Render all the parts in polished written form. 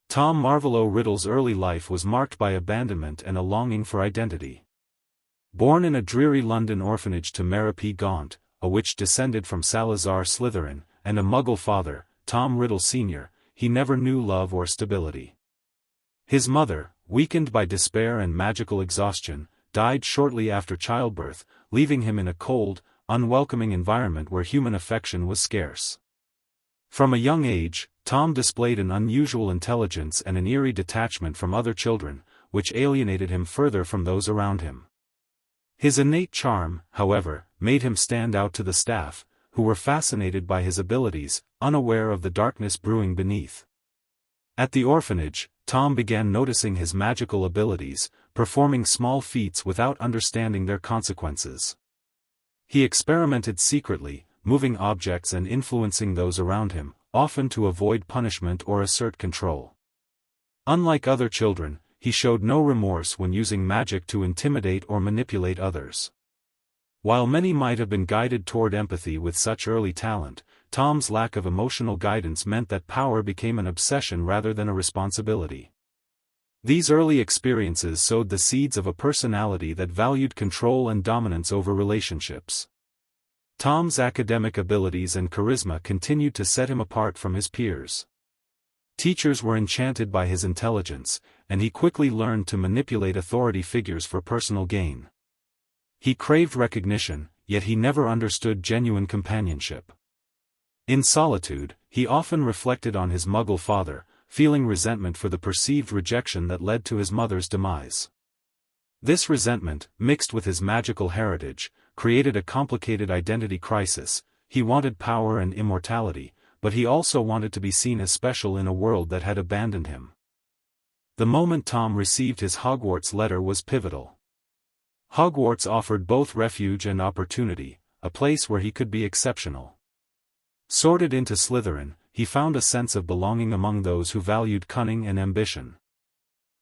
Tom Marvolo Riddle's early life was marked by abandonment and a longing for identity. Born in a dreary London orphanage to Mary P. Gaunt, a witch descended from Salazar Slytherin, and a Muggle father, Tom Riddle Sr., he never knew love or stability. His mother, weakened by despair and magical exhaustion, died shortly after childbirth, leaving him in a cold, unwelcoming environment where human affection was scarce. From a young age, Tom displayed an unusual intelligence and an eerie detachment from other children, which alienated him further from those around him. His innate charm, however, made him stand out to the staff, who were fascinated by his abilities, unaware of the darkness brewing beneath. At the orphanage, Tom began noticing his magical abilities, performing small feats without understanding their consequences. He experimented secretly, moving objects and influencing those around him, often to avoid punishment or assert control. Unlike other children, he showed no remorse when using magic to intimidate or manipulate others. While many might have been guided toward empathy with such early talent, Tom's lack of emotional guidance meant that power became an obsession rather than a responsibility. These early experiences sowed the seeds of a personality that valued control and dominance over relationships. Tom's academic abilities and charisma continued to set him apart from his peers. Teachers were enchanted by his intelligence, and he quickly learned to manipulate authority figures for personal gain. He craved recognition, yet he never understood genuine companionship. In solitude, he often reflected on his Muggle father, feeling resentment for the perceived rejection that led to his mother's demise. This resentment, mixed with his magical heritage, created a complicated identity crisis. He wanted power and immortality, but he also wanted to be seen as special in a world that had abandoned him. The moment Tom received his Hogwarts letter was pivotal. Hogwarts offered both refuge and opportunity, a place where he could be exceptional. Sorted into Slytherin, he found a sense of belonging among those who valued cunning and ambition.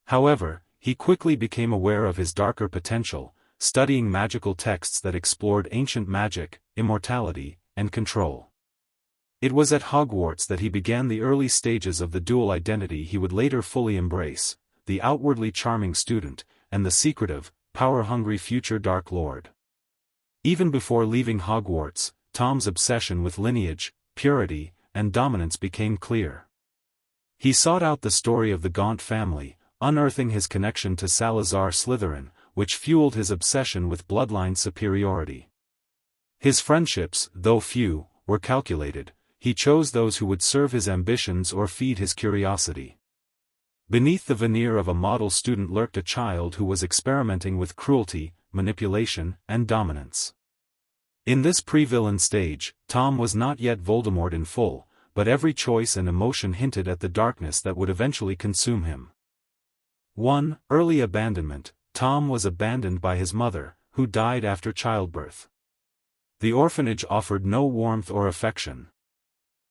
However, he quickly became aware of his darker potential, studying magical texts that explored ancient magic, immortality, and control. It was at Hogwarts that he began the early stages of the dual identity he would later fully embrace, the outwardly charming student, and the secretive, power-hungry future Dark Lord. Even before leaving Hogwarts, Tom's obsession with lineage, purity, and dominance became clear. He sought out the story of the Gaunt family, unearthing his connection to Salazar Slytherin, which fueled his obsession with bloodline superiority. His friendships, though few, were calculated. He chose those who would serve his ambitions or feed his curiosity. Beneath the veneer of a model student lurked a child who was experimenting with cruelty, manipulation, and dominance. In this pre-villain stage, Tom was not yet Voldemort in full, but every choice and emotion hinted at the darkness that would eventually consume him. 1. Early abandonment. Tom was abandoned by his mother, who died after childbirth. The orphanage offered no warmth or affection.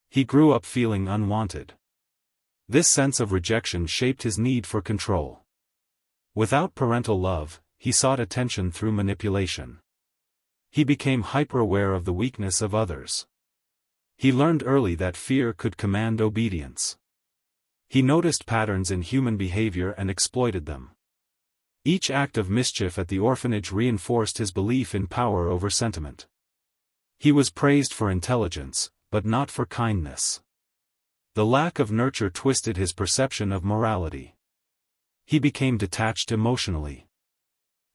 He grew up feeling unwanted. This sense of rejection shaped his need for control. Without parental love, he sought attention through manipulation. He became hyper-aware of the weakness of others. He learned early that fear could command obedience. He noticed patterns in human behavior and exploited them. Each act of mischief at the orphanage reinforced his belief in power over sentiment. He was praised for intelligence, but not for kindness. The lack of nurture twisted his perception of morality. He became detached emotionally.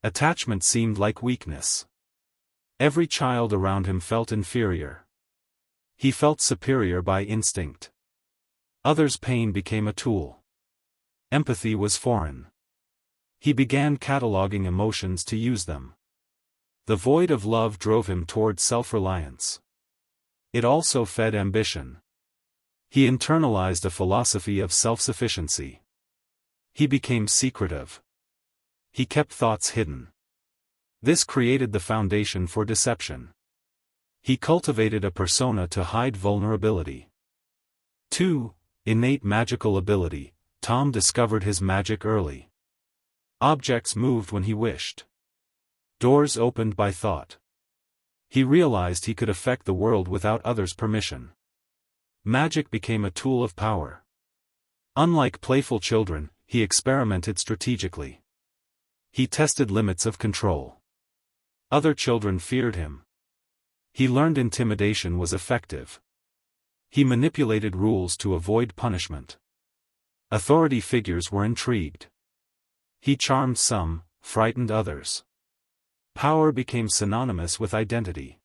Attachment seemed like weakness. Every child around him felt inferior. He felt superior by instinct. Others' pain became a tool. Empathy was foreign. He began cataloging emotions to use them. The void of love drove him toward self-reliance. It also fed ambition. He internalized a philosophy of self-sufficiency. He became secretive. He kept thoughts hidden. This created the foundation for deception. He cultivated a persona to hide vulnerability. 2. Innate magical ability. Tom discovered his magic early. Objects moved when he wished. Doors opened by thought. He realized he could affect the world without others' permission. Magic became a tool of power. Unlike playful children, he experimented strategically. He tested limits of control. Other children feared him. He learned intimidation was effective. He manipulated rules to avoid punishment. Authority figures were intrigued. He charmed some, frightened others. Power became synonymous with identity.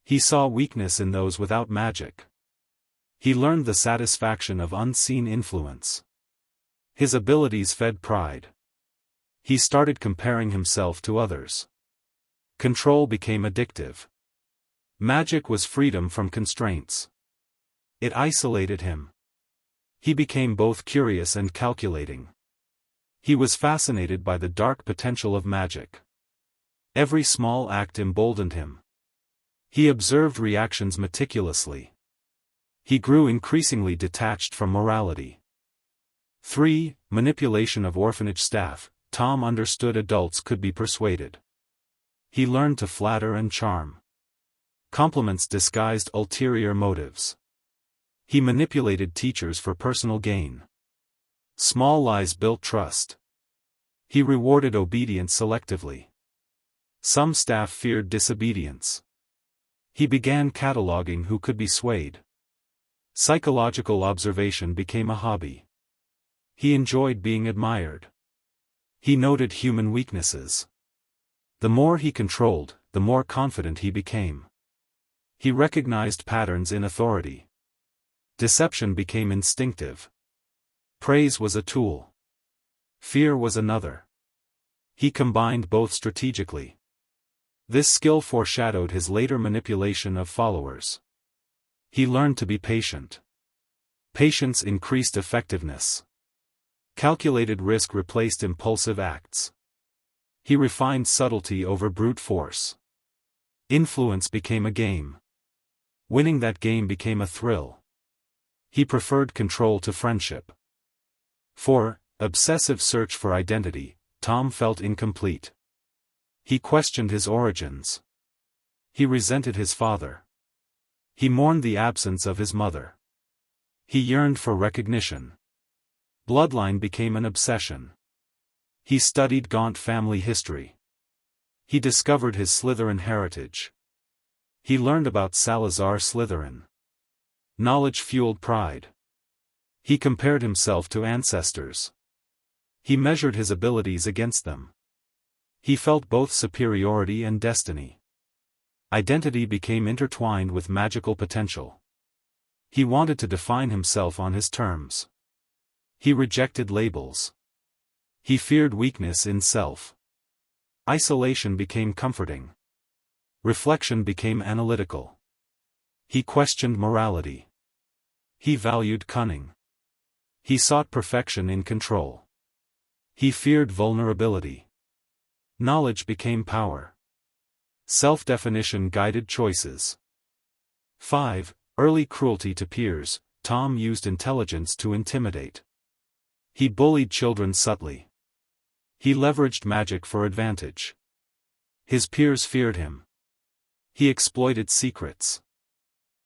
He saw weakness in those without magic. He learned the satisfaction of unseen influence. His abilities fed pride. He started comparing himself to others. Control became addictive. Magic was freedom from constraints. It isolated him. He became both curious and calculating. He was fascinated by the dark potential of magic. Every small act emboldened him. He observed reactions meticulously. He grew increasingly detached from morality. 3. Manipulation of orphanage staff. Tom understood adults could be persuaded. He learned to flatter and charm. Compliments disguised ulterior motives. He manipulated teachers for personal gain. Small lies built trust. He rewarded obedience selectively. Some staff feared disobedience. He began cataloging who could be swayed. Psychological observation became a hobby. He enjoyed being admired. He noted human weaknesses. The more he controlled, the more confident he became. He recognized patterns in authority. Deception became instinctive. Praise was a tool. Fear was another. He combined both strategically. This skill foreshadowed his later manipulation of followers. He learned to be patient. Patience increased effectiveness. Calculated risk replaced impulsive acts. He refined subtlety over brute force. Influence became a game. Winning that game became a thrill. He preferred control to friendship. 4. Obsessive search for identity. Tom felt incomplete. He questioned his origins. He resented his father. He mourned the absence of his mother. He yearned for recognition. Bloodline became an obsession. He studied gaunt family history. He discovered his Slytherin heritage. He learned about Salazar Slytherin. Knowledge fueled pride. He compared himself to ancestors. He measured his abilities against them. He felt both superiority and destiny. Identity became intertwined with magical potential. He wanted to define himself on his terms. He rejected labels. He feared weakness in self. Isolation became comforting. Reflection became analytical. He questioned morality. He valued cunning. He sought perfection in control. He feared vulnerability. Knowledge became power. Self-definition guided choices. 5. Early cruelty to peers. Tom used intelligence to intimidate. He bullied children subtly. He leveraged magic for advantage. His peers feared him. He exploited secrets.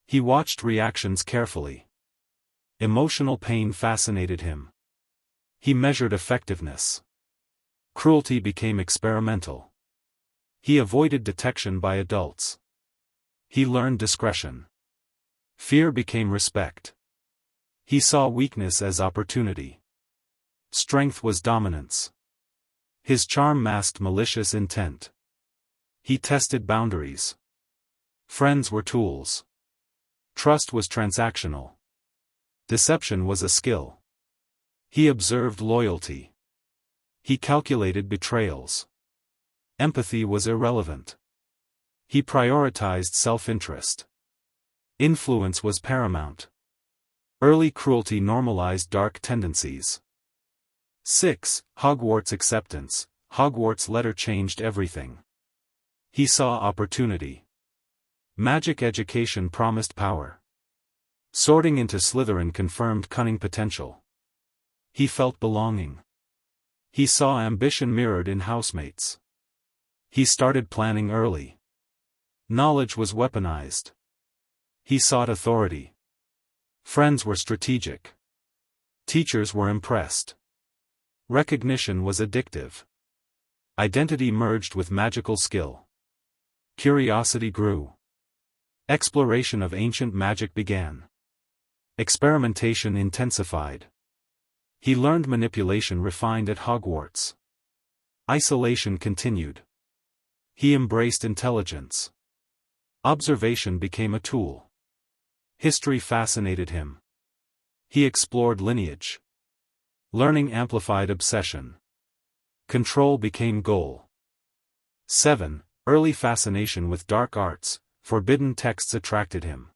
He watched reactions carefully. Emotional pain fascinated him. He measured effectiveness. Cruelty became experimental. He avoided detection by adults. He learned discretion. Fear became respect. He saw weakness as opportunity. Strength was dominance. His charm masked malicious intent. He tested boundaries. Friends were tools. Trust was transactional. Deception was a skill. He observed loyalty. He calculated betrayals. Empathy was irrelevant. He prioritized self-interest. Influence was paramount. Early cruelty normalized dark tendencies. 6. Hogwarts acceptance. Hogwarts' letter changed everything. He saw opportunity. Magic education promised power. Sorting into Slytherin confirmed cunning potential. He felt belonging. He saw ambition mirrored in housemates. He started planning early. Knowledge was weaponized. He sought authority. Friends were strategic. Teachers were impressed. Recognition was addictive. Identity merged with magical skill. Curiosity grew. Exploration of ancient magic began. Experimentation intensified. He learned manipulation refined at Hogwarts. Isolation continued. He embraced intelligence. Observation became a tool. History fascinated him. He explored lineage. Learning amplified obsession. Control became goal. 7. Early fascination with dark arts, forbidden texts attracted him.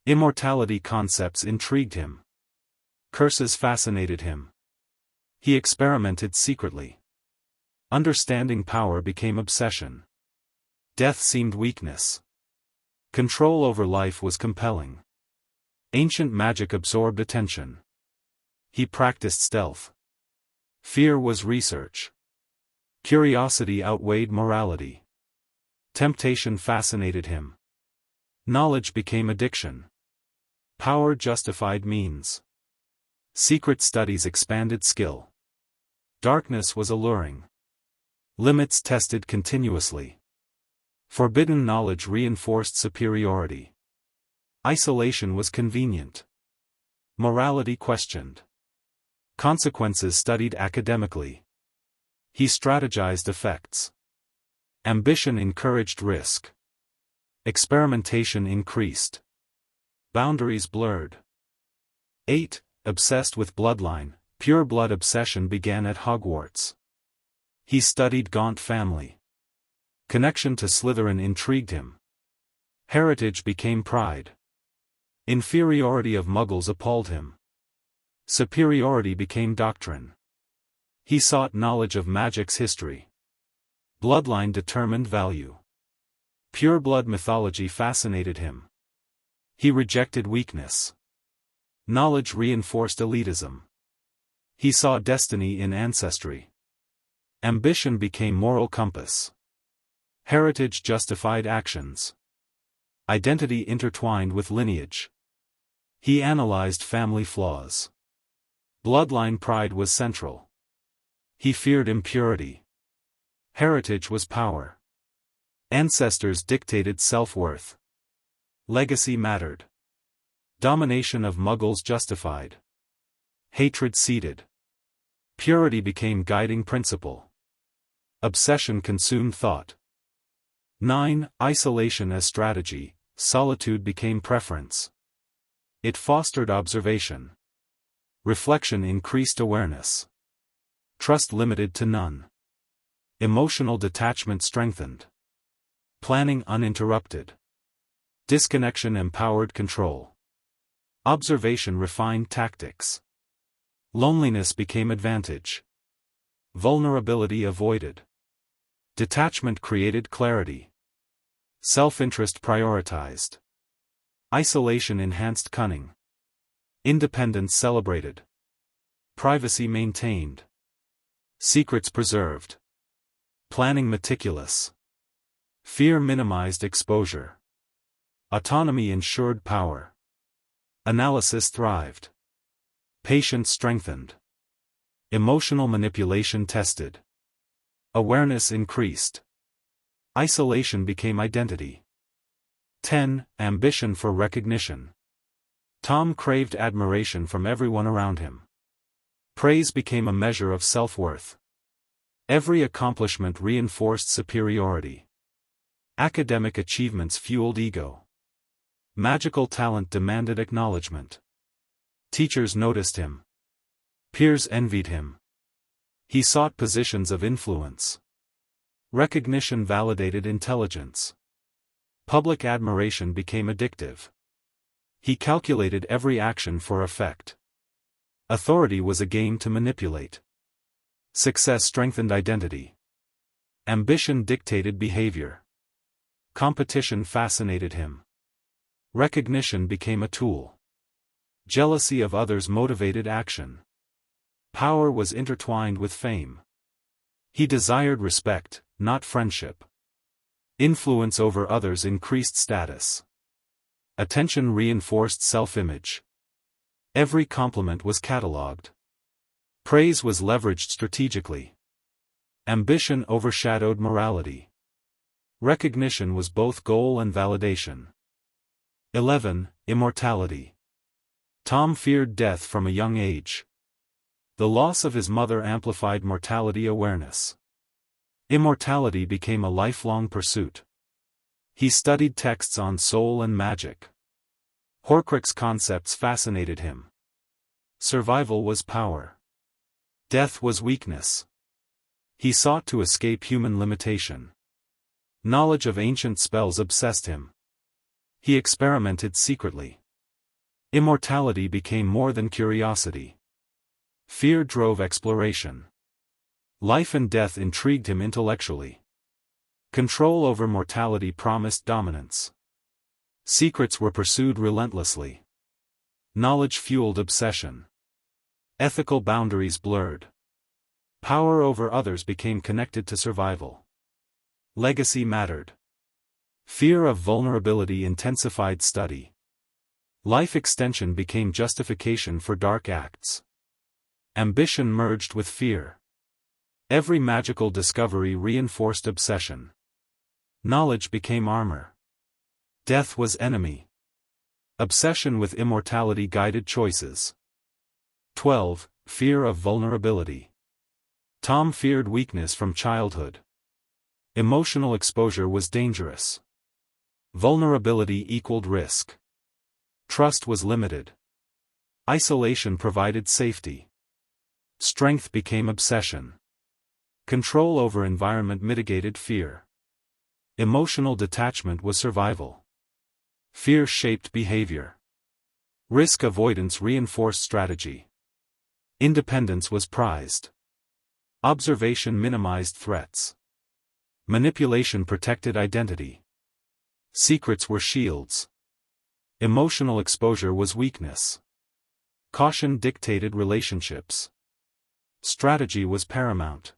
Immortality concepts intrigued him. Curses fascinated him. He experimented secretly. Understanding power became obsession. Death seemed weakness. Control over life was compelling. Ancient magic absorbed attention. He practiced stealth. Fear was research. Curiosity outweighed morality. Temptation fascinated him. Knowledge became addiction. Power justified means. Secret studies expanded skill. Darkness was alluring. Limits tested continuously. Forbidden knowledge reinforced superiority. Isolation was convenient. Morality questioned. Consequences studied academically. He strategized effects. Ambition encouraged risk. Experimentation increased. Boundaries blurred. 8. Obsessed with bloodline, pure blood obsession began at Hogwarts. He studied Gaunt family. Connection to Slytherin intrigued him. Heritage became pride. Inferiority of Muggles appalled him. Superiority became doctrine. He sought knowledge of magic's history. Bloodline determined value. Pure-blood mythology fascinated him. He rejected weakness. Knowledge reinforced elitism. He saw destiny in ancestry. Ambition became moral compass. Heritage justified actions. Identity intertwined with lineage. He analyzed family flaws. Bloodline pride was central. He feared impurity. Heritage was power. Ancestors dictated self-worth. Legacy mattered. Domination of Muggles justified. Hatred seeded. Purity became guiding principle. Obsession consumed thought. 9. Isolation as strategy, solitude became preference. It fostered observation. Reflection increased awareness. Trust limited to none. Emotional detachment strengthened. Planning uninterrupted. Disconnection empowered control. Observation refined tactics. Loneliness became advantage. Vulnerability avoided. Detachment created clarity. Self-interest prioritized. Isolation enhanced cunning. Independence celebrated. Privacy maintained. Secrets preserved. Planning meticulous. Fear minimized exposure. Autonomy ensured power. Analysis thrived. Patience strengthened. Emotional manipulation tested. Awareness increased. Isolation became identity. 10. Ambition for recognition. Tom craved admiration from everyone around him. Praise became a measure of self-worth. Every accomplishment reinforced superiority. Academic achievements fueled ego. Magical talent demanded acknowledgement. Teachers noticed him. Peers envied him. He sought positions of influence. Recognition validated intelligence. Public admiration became addictive. He calculated every action for effect. Authority was a game to manipulate. Success strengthened identity. Ambition dictated behavior. Competition fascinated him. Recognition became a tool. Jealousy of others motivated action. Power was intertwined with fame. He desired respect, not friendship. Influence over others increased status. Attention reinforced self-image. Every compliment was catalogued. Praise was leveraged strategically. Ambition overshadowed morality. Recognition was both goal and validation. 11. Immortality. Tom feared death from a young age. The loss of his mother amplified mortality awareness. Immortality became a lifelong pursuit. He studied texts on soul and magic. Horcrux concepts fascinated him. Survival was power. Death was weakness. He sought to escape human limitation. Knowledge of ancient spells obsessed him. He experimented secretly. Immortality became more than curiosity. Fear drove exploration. Life and death intrigued him intellectually. Control over mortality promised dominance. Secrets were pursued relentlessly. Knowledge fueled obsession. Ethical boundaries blurred. Power over others became connected to survival. Legacy mattered. Fear of vulnerability intensified study. Life extension became justification for dark acts. Ambition merged with fear. Every magical discovery reinforced obsession. Knowledge became armor. Death was enemy. Obsession with immortality guided choices. 12. Fear of vulnerability. Tom feared weakness from childhood. Emotional exposure was dangerous. Vulnerability equaled risk. Trust was limited. Isolation provided safety. Strength became obsession. Control over environment mitigated fear. Emotional detachment was survival. Fear shaped behavior. Risk avoidance reinforced strategy. Independence was prized. Observation minimized threats. Manipulation protected identity. Secrets were shields. Emotional exposure was weakness. Caution dictated relationships. Strategy was paramount.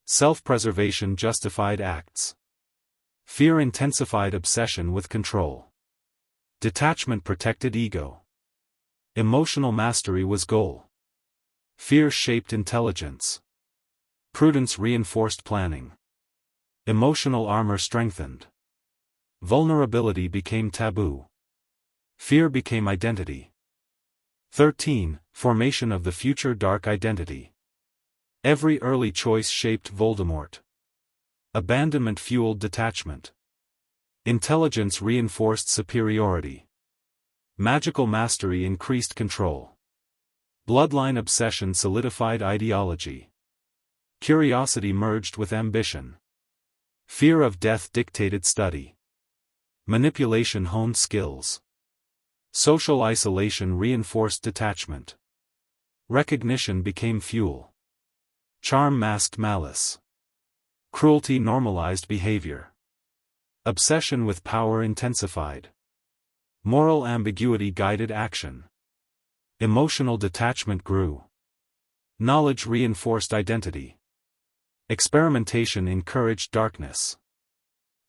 Self-preservation justified acts. Fear intensified obsession with control. Detachment protected ego. Emotional mastery was goal. Fear shaped intelligence. Prudence reinforced planning. Emotional armor strengthened. Vulnerability became taboo. Fear became identity. 13. Formation of the future dark identity. Every early choice shaped Voldemort. Abandonment fueled detachment. Intelligence reinforced superiority. Magical mastery increased control. Bloodline obsession solidified ideology. Curiosity merged with ambition. Fear of death dictated study. Manipulation honed skills. Social isolation reinforced detachment. Recognition became fuel. Charm masked malice. Cruelty normalized behavior. Obsession with power intensified. Moral ambiguity guided action. Emotional detachment grew. Knowledge reinforced identity. Experimentation encouraged darkness.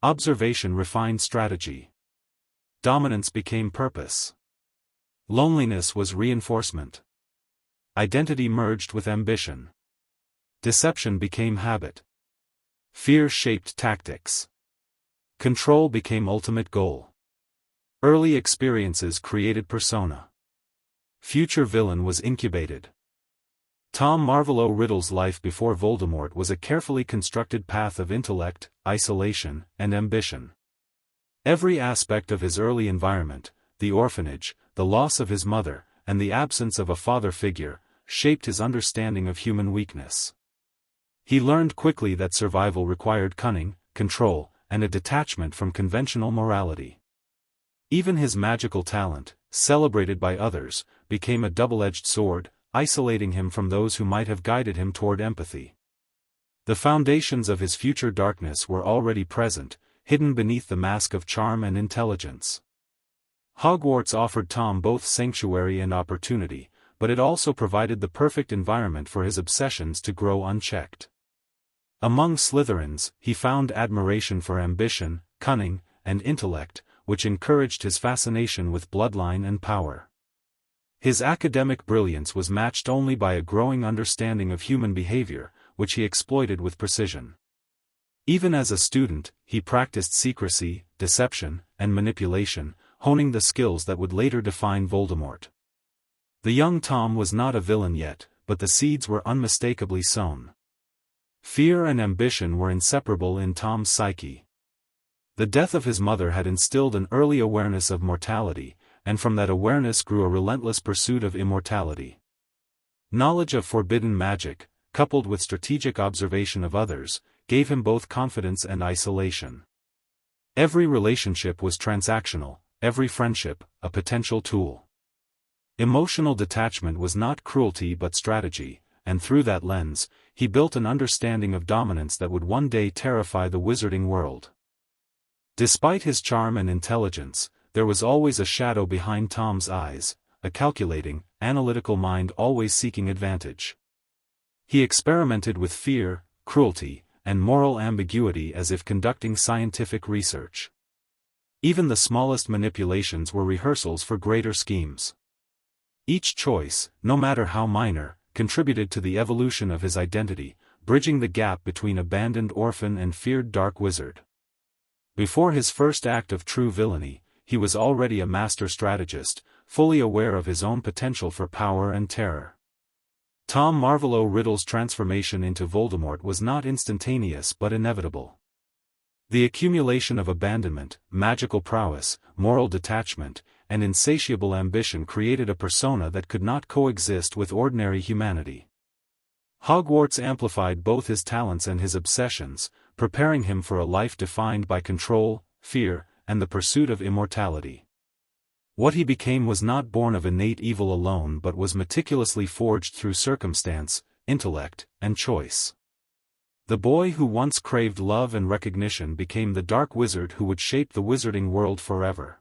Observation refined strategy. Dominance became purpose. Loneliness was reinforcement. Identity merged with ambition. Deception became habit. Fear shaped tactics. Control became ultimate goal. Early experiences created persona. Future villain was incubated. Tom Marvolo Riddle's life before Voldemort was a carefully constructed path of intellect, isolation, and ambition. Every aspect of his early environment, the orphanage, the loss of his mother, and the absence of a father figure, shaped his understanding of human weakness. He learned quickly that survival required cunning, control, and a detachment from conventional morality. Even his magical talent, celebrated by others, became a double-edged sword, isolating him from those who might have guided him toward empathy. The foundations of his future darkness were already present, hidden beneath the mask of charm and intelligence. Hogwarts offered Tom both sanctuary and opportunity, but it also provided the perfect environment for his obsessions to grow unchecked. Among Slytherins, he found admiration for ambition, cunning, and intellect, which encouraged his fascination with bloodline and power. His academic brilliance was matched only by a growing understanding of human behavior, which he exploited with precision. Even as a student, he practiced secrecy, deception, and manipulation, honing the skills that would later define Voldemort. The young Tom was not a villain yet, but the seeds were unmistakably sown. Fear and ambition were inseparable in Tom's psyche. The death of his mother had instilled an early awareness of mortality, and from that awareness grew a relentless pursuit of immortality. Knowledge of forbidden magic, coupled with strategic observation of others, gave him both confidence and isolation. Every relationship was transactional, every friendship, a potential tool. Emotional detachment was not cruelty but strategy, and through that lens, he built an understanding of dominance that would one day terrify the wizarding world. Despite his charm and intelligence, there was always a shadow behind Tom's eyes, a calculating, analytical mind always seeking advantage. He experimented with fear, cruelty, and moral ambiguity as if conducting scientific research. Even the smallest manipulations were rehearsals for greater schemes. Each choice, no matter how minor, contributed to the evolution of his identity, bridging the gap between abandoned orphan and feared dark wizard. Before his first act of true villainy, he was already a master strategist, fully aware of his own potential for power and terror. Tom Marvolo Riddle's transformation into Voldemort was not instantaneous but inevitable. The accumulation of abandonment, magical prowess, moral detachment, and insatiable ambition created a persona that could not coexist with ordinary humanity. Hogwarts amplified both his talents and his obsessions, preparing him for a life defined by control, fear, and the pursuit of immortality. What he became was not born of innate evil alone but was meticulously forged through circumstance, intellect, and choice. The boy who once craved love and recognition became the dark wizard who would shape the wizarding world forever.